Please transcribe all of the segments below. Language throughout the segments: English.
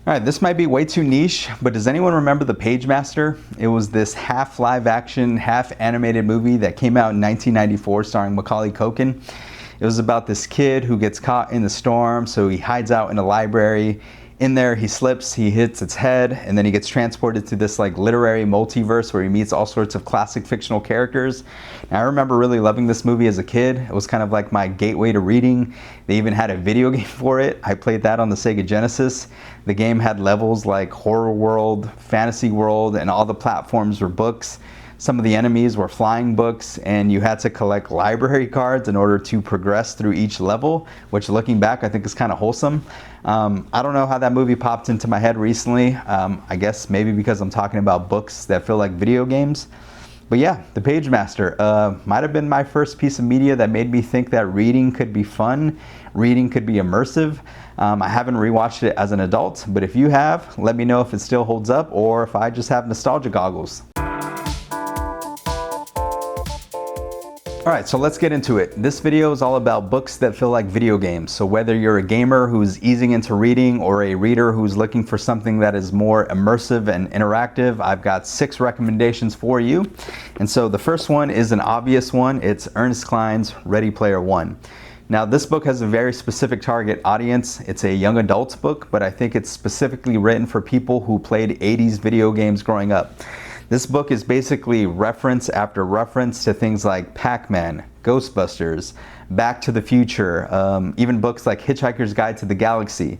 All right, this might be way too niche, but does anyone remember The Page Master? It was this half live action, half animated movie that came out in 1994 starring Macaulay Culkin. It was about this kid who gets caught in the storm, so he hides out in a library. In there, he slips, he hits its head, and then he gets transported to this like literary multiverse where he meets all sorts of classic fictional characters. And I remember really loving this movie as a kid. It was kind of like my gateway to reading. They even had a video game for it. I played that on the Sega Genesis. The game had levels like Horror World, Fantasy World, and all the platforms were books. Some of the enemies were flying books, and you had to collect library cards in order to progress through each level, which looking back I think is kind of wholesome. I don't know how that movie popped into my head recently. I guess maybe because I'm talking about books that feel like video games. But yeah, The Page Master might have been my first piece of media that made me think that reading could be fun, reading could be immersive. I haven't rewatched it as an adult, but if you have, let me know if it still holds up or if I just have nostalgia goggles. Alright, so let's get into it. This video is all about books that feel like video games. So whether you're a gamer who's easing into reading or a reader who's looking for something that is more immersive and interactive, I've got 6 recommendations for you. And so the first one is an obvious one. It's Ernest Cline's Ready Player One. Now this book has a very specific target audience. It's a young adult book, but I think it's specifically written for people who played 80s video games growing up. This book is basically reference after reference to things like Pac-Man, Ghostbusters, Back to the Future, even books like Hitchhiker's Guide to the Galaxy.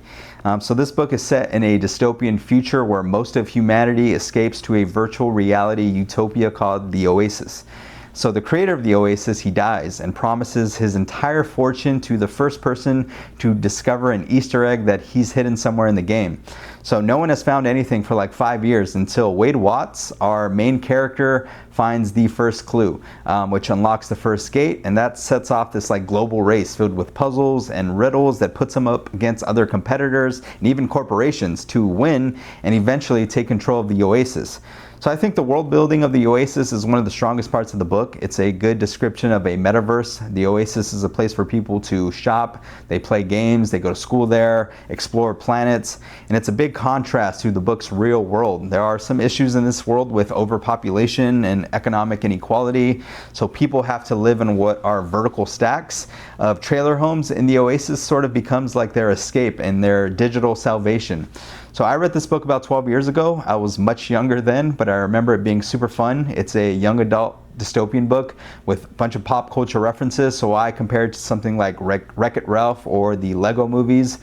So this book is set in a dystopian future where most of humanity escapes to a virtual reality utopia called the Oasis. So the creator of the Oasis, he dies and promises his entire fortune to the first person to discover an Easter egg that he's hidden somewhere in the game. So no one has found anything for like 5 years until Wade Watts, our main character, finds the first clue, which unlocks the first gate, and that sets off this like global race filled with puzzles and riddles that puts him up against other competitors and even corporations to win and eventually take control of the Oasis. So I think the world building of the Oasis is one of the strongest parts of the book. It's a good description of a metaverse. The Oasis is a place for people to shop, they play games, they go to school there, explore planets, and it's a big contrast to the book's real world. There are some issues in this world with overpopulation and economic inequality, so people have to live in what are vertical stacks of trailer homes, and the Oasis sort of becomes like their escape and their digital salvation. So I read this book about 12 years ago. I was much younger then, but I remember it being super fun. It's a young adult dystopian book with a bunch of pop culture references, so I compared to something like Wreck-It Ralph or the Lego movies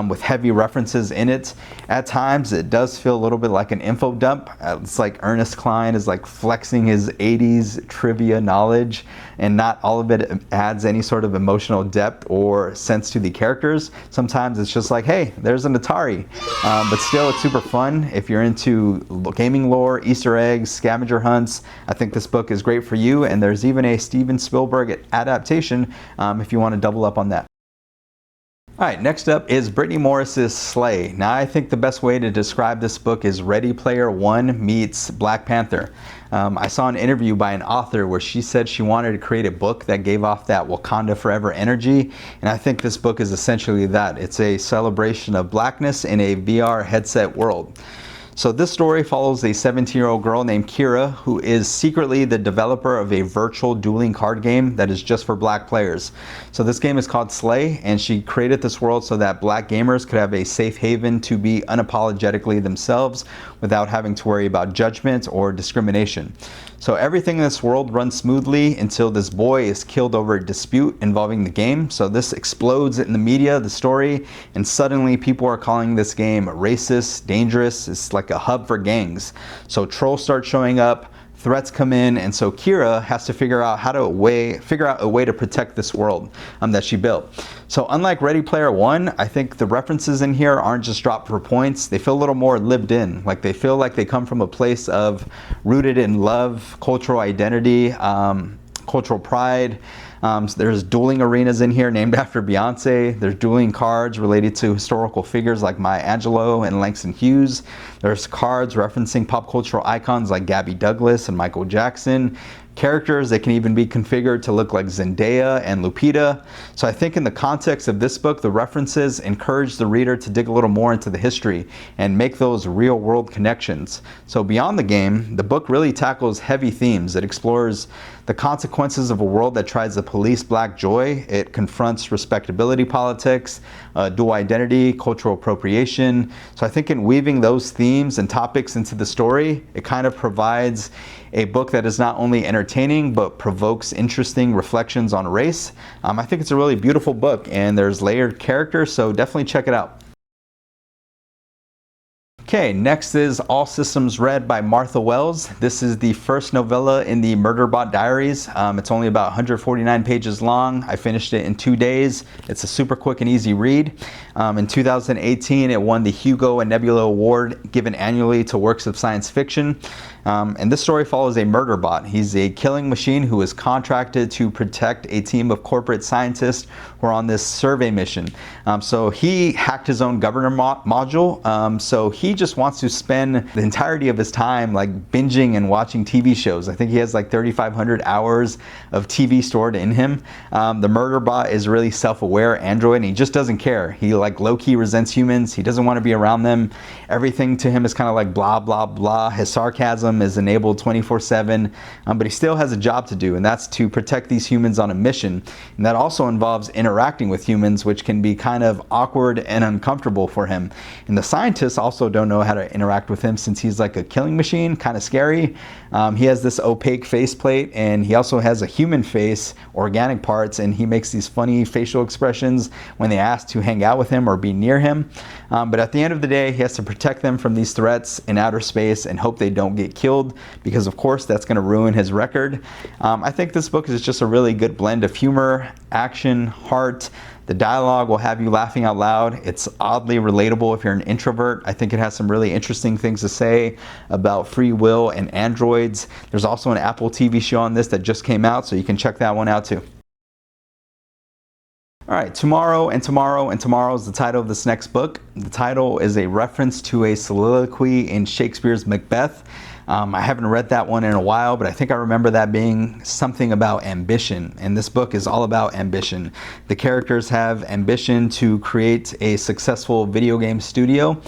with heavy references in it. At times it does feel a little bit like an info dump. It's like Ernest Cline is like flexing his 80s trivia knowledge, and not all of it adds any sort of emotional depth or sense to the characters. Sometimes it's just like, hey, there's an Atari, but still it's super fun. If you're into gaming lore, Easter eggs, scavenger hunts, I think this book is great for you, and there's even a Steven Spielberg adaptation if you want to double up on that. Alright, next up is Brittney Morris's Slay. Now I think the best way to describe this book is Ready Player One meets Black Panther. I saw an interview by an author where she said she wanted to create a book that gave off that Wakanda Forever energy, and I think this book is essentially that. It's a celebration of blackness in a VR headset world. So this story follows a 17-year-old girl named Kira who is secretly the developer of a virtual dueling card game that is just for black players. So this game is called Slay, and she created this world so that black gamers could have a safe haven to be unapologetically themselves without having to worry about judgment or discrimination. So everything in this world runs smoothly until this boy is killed over a dispute involving the game. So this explodes in the media, the story, and suddenly people are calling this game racist, dangerous. It's like a hub for gangs. So trolls start showing up, threats come in, and so Kira has to figure out a way to protect this world that she built. So unlike Ready Player One, I think the references in here aren't just dropped for points. They feel a little more lived in. Like they feel like they come from a place of rooted in love, cultural identity, cultural pride. So there's dueling arenas in here named after Beyonce. There's dueling cards related to historical figures like Maya Angelou and Langston Hughes. There's cards referencing pop cultural icons like Gabby Douglas and Michael Jackson. Characters that can even be configured to look like Zendaya and Lupita. So I think in the context of this book, the references encourage the reader to dig a little more into the history and make those real world connections. So beyond the game, the book really tackles heavy themes. It explores the consequences of a world that tries to police black joy. It confronts respectability politics, dual identity, cultural appropriation. So I think in weaving those themes and topics into the story, it kind of provides a book that is not only entertaining but provokes interesting reflections on race. I think it's a really beautiful book, and there's layered characters, so definitely check it out. Okay, next is All Systems Red by Martha Wells. This is the first novella in the Murderbot Diaries. It's only about 149 pages long. I finished it in 2 days. It's a super quick and easy read. In 2018, it won the Hugo and Nebula Award given annually to works of science fiction. And this story follows a murder bot. He's a killing machine who is contracted to protect a team of corporate scientists who are on this survey mission. So he hacked his own governor module. So he just wants to spend the entirety of his time like binging and watching TV shows. I think he has like 3,500 hours of TV stored in him. The murder bot is really self-aware android, and he just doesn't care. He like low-key resents humans. He doesn't want to be around them. Everything to him is kind of like blah, blah, blah. His sarcasm is enabled 24/7, but he still has a job to do, and that's to protect these humans on a mission. And that also involves interacting with humans, which can be kind of awkward and uncomfortable for him. And the scientists also don't know how to interact with him since he's like a killing machine, kind of scary. He has this opaque faceplate, and he also has a human face, organic parts, and he makes these funny facial expressions when they ask to hang out with him or be near him. But at the end of the day, he has to protect them from these threats in outer space and hope they don't get killed, because of course that's going to ruin his record. I think this book is just a really good blend of humor, action, heart. The dialogue will have you laughing out loud. It's oddly relatable if you're an introvert. I think it has some really interesting things to say about free will and androids. There's also an Apple TV show on this that just came out, so you can check that one out too. All right, Tomorrow and Tomorrow and Tomorrow is the title of this next book. The title is a reference to a soliloquy in Shakespeare's Macbeth. I haven't read that one in a while, but I think I remember that being something about ambition. And this book is all about ambition. The characters have ambition to create a successful video game studio.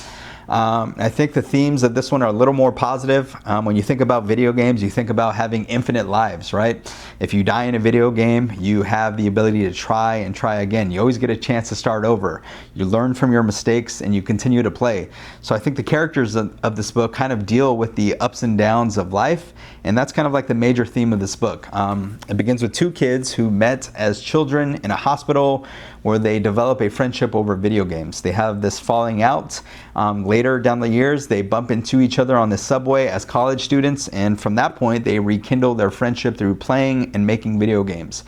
I think the themes of this one are a little more positive. When you think about video games, you think about having infinite lives, right? If you die in a video game, you have the ability to try and try again. You always get a chance to start over. You learn from your mistakes and you continue to play. So I think the characters of this book kind of deal with the ups and downs of life, and that's kind of like the major theme of this book. It begins with two kids who met as children in a hospital where they develop a friendship over video games. They have this falling out. Later down the years, they bump into each other on the subway as college students, and from that point, they rekindle their friendship through playing and making video games.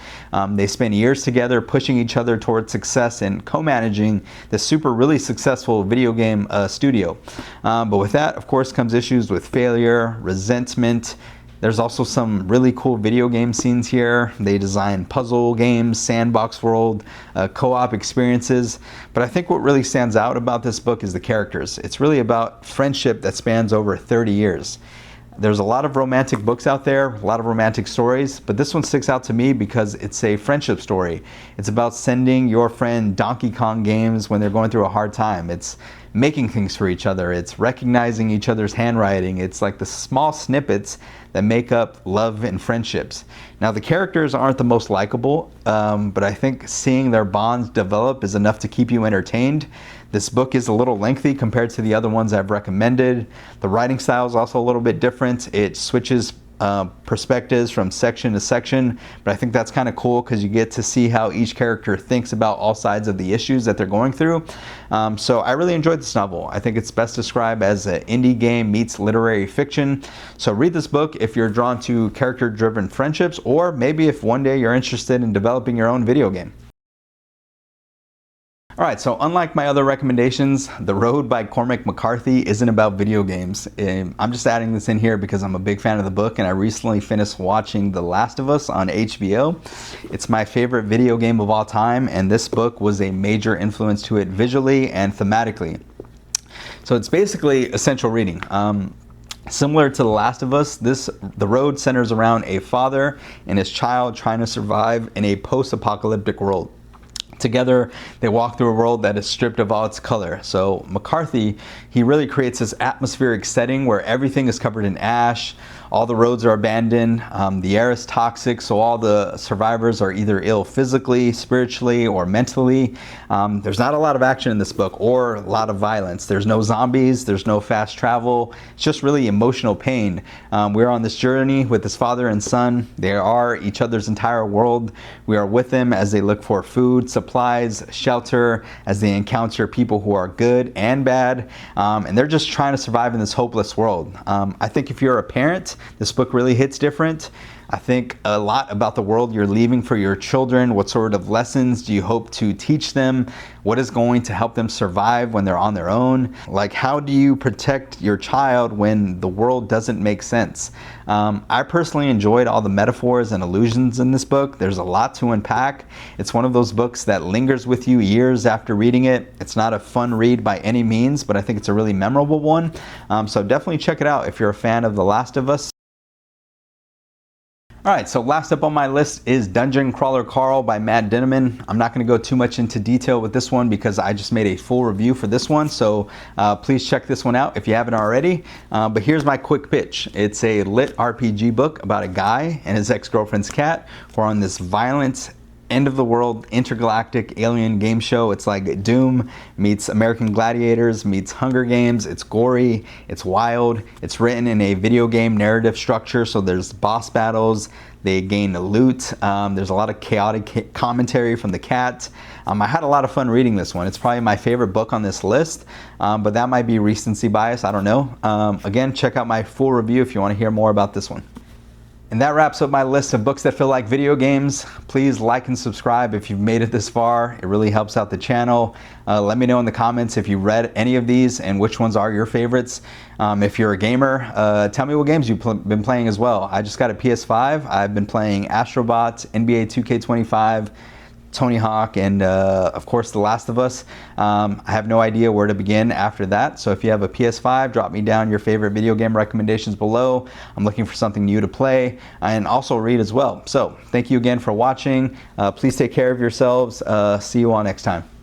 They spend years together pushing each other towards success and co-managing this really successful video game studio. But with that, of course, comes issues with failure, resentment. There's also some really cool video game scenes here. They design puzzle games, sandbox world, co-op experiences. But I think what really stands out about this book is the characters. It's really about friendship that spans over 30 years. There's a lot of romantic books out there, a lot of romantic stories, but this one sticks out to me because it's a friendship story. It's about sending your friend Donkey Kong games when they're going through a hard time. It's making things for each other. It's recognizing each other's handwriting. It's like the small snippets that make up love and friendships. Now, the characters aren't the most likable, but I think seeing their bonds develop is enough to keep you entertained. This book is a little lengthy compared to the other ones I've recommended. The writing style is also a little bit different. It switches perspectives from section to section, but I think that's kind of cool because you get to see how each character thinks about all sides of the issues that they're going through. So I really enjoyed this novel. I think it's best described as an indie game meets literary fiction. So read this book if you're drawn to character-driven friendships, or maybe if one day you're interested in developing your own video game. All right, so unlike my other recommendations, The Road by Cormac McCarthy isn't about video games. I'm just adding this in here because I'm a big fan of the book, and I recently finished watching The Last of Us on HBO. It's my favorite video game of all time, and this book was a major influence to it visually and thematically. So it's basically essential reading. Similar to The Last of Us, The Road centers around a father and his child trying to survive in a post-apocalyptic world. Together, they walk through a world that is stripped of all its color. So McCarthy, he really creates this atmospheric setting where everything is covered in ash, all the roads are abandoned, the air is toxic, so all the survivors are either ill physically, spiritually, or mentally. There's not a lot of action in this book or a lot of violence. There's no zombies, there's no fast travel. It's just really emotional pain. We're on this journey with this father and son. They are each other's entire world. We are with them as they look for food, supplies, shelter, as they encounter people who are good and bad, and they're just trying to survive in this hopeless world. I think if you're a parent, this book really hits different. I think a lot about the world you're leaving for your children. What sort of lessons do you hope to teach them? What is going to help them survive when they're on their own? Like, how do you protect your child when the world doesn't make sense? I personally enjoyed all the metaphors and allusions in this book. There's a lot to unpack. It's one of those books that lingers with you years after reading it. It's not a fun read by any means, but I think it's a really memorable one. So definitely check it out if you're a fan of The Last of Us. Alright, so last up on my list is Dungeon Crawler Carl by Matt Dinniman. I'm not going to go too much into detail with this one because I just made a full review for this one, so please check this one out if you haven't already. But here's my quick pitch. It's a LitRPG book about a guy and his ex-girlfriend's cat who are on this violent end of the world intergalactic alien game show. It's like Doom meets American Gladiators meets Hunger Games. It's gory, it's wild, it's written in a video game narrative structure, so there's boss battles, they gain loot, there's a lot of chaotic commentary from the cat. I had a lot of fun reading this one. It's probably my favorite book on this list, but that might be recency bias, I don't know. Again, check out my full review if you want to hear more about this one. And that wraps up my list of books that feel like video games. Please like and subscribe if you've made it this far. It really helps out the channel. Let me know in the comments if you read any of these and which ones are your favorites. If you're a gamer, tell me what games you've been playing as well. I just got a PS5. I've been playing Astro Bot, NBA 2K25, Tony Hawk, and of course The Last of Us. I have no idea where to begin after that, so if you have a PS5, drop me down your favorite video game recommendations below. I'm looking for something new to play and also read as well. So thank you again for watching. Please take care of yourselves. See you all next time.